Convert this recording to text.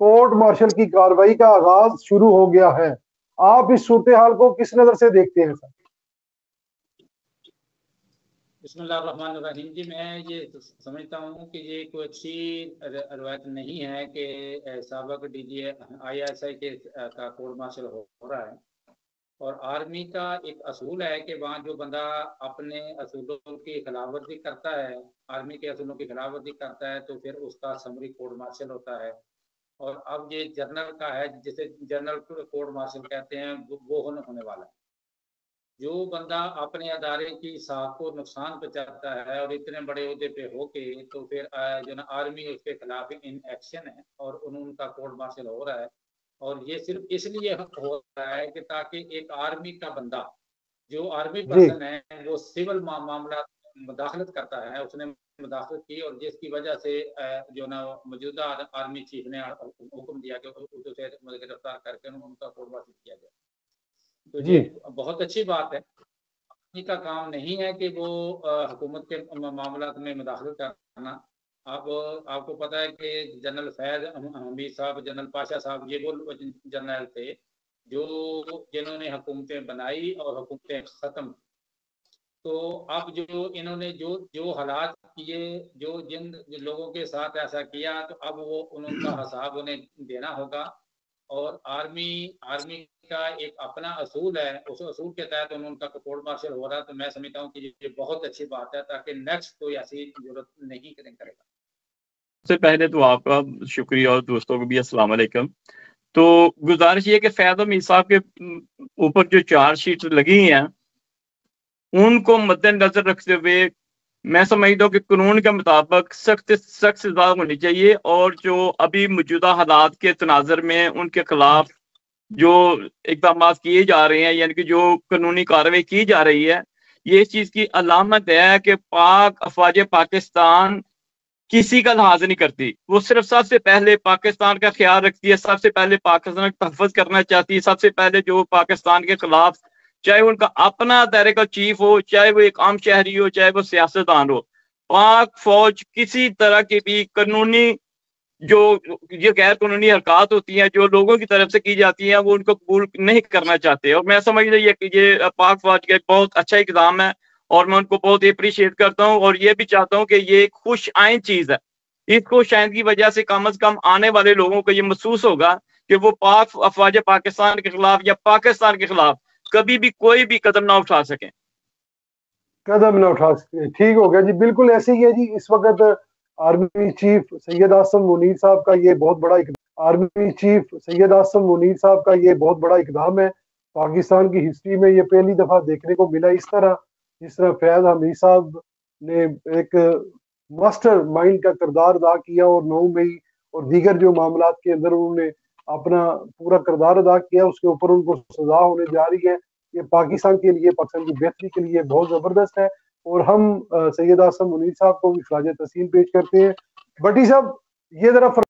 Court martial की कार्रवाई का आगाज शुरू हो गया है। आप इस सूरत हाल को किस नजर से देखते हैं सर? बिस्मिल्लाहिर्रहमानिर्रहीम जी, मैं ये समझता हूँ कि ये कोई अच्छी रवायत नहीं है कि साबिक़ डीजी ISI के का कोर्ट मार्शल हो रहा है। और आर्मी का एक असूल है कि वहाँ जो बंदा अपने असूलों की खिलाफवर्जी करता है, आर्मी के असूलों की खिलाफवर्जी करता है, तो फिर उसका समरी कोर्ट मार्शल होता है। और अब ये जनरल का है, जिसे जनरल कोर्ट मार्शल कहते हैं, वो होने वाला है। जो बंदा अपने अदारे की साख को नुकसान पहुंचाता है और इतने बड़े ओहदे पे होके, तो फिर जो ना आर्मी उसके खिलाफ इन एक्शन है और उनका कोर्ट मार्शल हो रहा है। और ये सिर्फ इसलिए हो रहा है कि ताकि एक आर्मी का बंदा, जो आर्मी पर्सन है, वो सिविल मामला मुदाखलत करता है, उसने मुदाखलत की और जिसकी वजह से जो ना मौजूदा आर्मी चीफ ने हुक्म दिया कि उसे गिरफ्तार करके उनका कोर्ट मार्शल किया जाए। तो ये बहुत अच्छी बात है। आर्मी का काम नहीं है कि वो हुकूमत के मामलात में मुदाखलत करना। अब आपको पता है कि जनरल फैज हमीद साहब, जनरल पाशा साहब, ये वो जनरल थे जिन्होंने हुकूमतें बनाई और हुकूमतें खत्म। तो अब जो इन्होंने जो हालात किए, जिन लोगों के साथ ऐसा किया, तो अब वो उनका हिसाब उन्हें देना होगा। और आर्मी का एक अपना असूल है, उस असूल के तहत उनका कोर्ट मार्शल हो रहा है। तो मैं समझता हूँ कि ये बहुत अच्छी बात है, ताकि नेक्स्ट कोई ऐसी जरूरत नहीं करेगा। सबसे पहले तो आपका शुक्रिया और दोस्तों को भी अस्सलाम वालेकुम। तो गुजारिश ये कि फैज हमीद साहब के ऊपर जो चार्जशीट लगी हैं, उनको मद्देनजर रखते हुए मैं समझता हूँ कि कानून के मुताबिक सख्त सजा होनी चाहिए। और जो अभी मौजूदा हालात के तनाजर में उनके खिलाफ जो इक़दाम किए जा रहे हैं, यानी कि जो कानूनी कार्रवाई की जा रही है, ये इस चीज की अलामत है कि अफवाज पाकिस्तान किसी का लिहाज नहीं करती। वो सिर्फ सबसे पहले पाकिस्तान का ख्याल रखती है, सबसे पहले पाकिस्तान का तहफ़्फ़ुज़ करना चाहती है। सबसे पहले जो पाकिस्तान के खिलाफ, चाहे उनका अपना दायरे का चीफ हो, चाहे वो एक आम शहरी हो, चाहे वो सियासतदान हो, पाक फौज किसी तरह की भी कानूनी जो ये गैर कानूनी हरकत होती हैं, जो लोगों की तरफ से की जाती हैं, वो उनको कबूल नहीं करना चाहते। और मैं समझ रही है कि ये पाक फौज का एक बहुत अच्छा इक़दाम है और मैं उनको बहुत अप्रिशिएट करता हूँ। और ये भी चाहता हूँ कि ये एक खुश आइंद चीज है। इस खुश आइंद की वजह से कम आने वाले लोगों को ये महसूस होगा कि वो अफवाज पाकिस्तान के खिलाफ या पाकिस्तान के खिलाफ कभी भी कोई भी कदम ना उठा सके। ठीक हो गया जी, बिल्कुल ऐसे ही है जी। इस वक्त आर्मी चीफ सैयद आसिम मुनीर साहब का ये बहुत बड़ा इकदाम है। पाकिस्तान की हिस्ट्री में ये पहली दफा देखने को मिला इस तरह, जिस तरह फैज हमीद साहब ने एक मास्टर माइंड का किरदार अदा किया और 9 मई और दीगर जो मामलात के अंदर उन्होंने अपना पूरा किरदार अदा किया, उसके ऊपर उनको सजा होने जा रही है। ये पाकिस्तान के लिए, पाकिस्तान की बेहतरी के लिए बहुत जबरदस्त है। और हम सैयद आसिम मुनीर साहब को भी खराज तहसीन पेश करते हैं। भट्टी साहब, ये जरा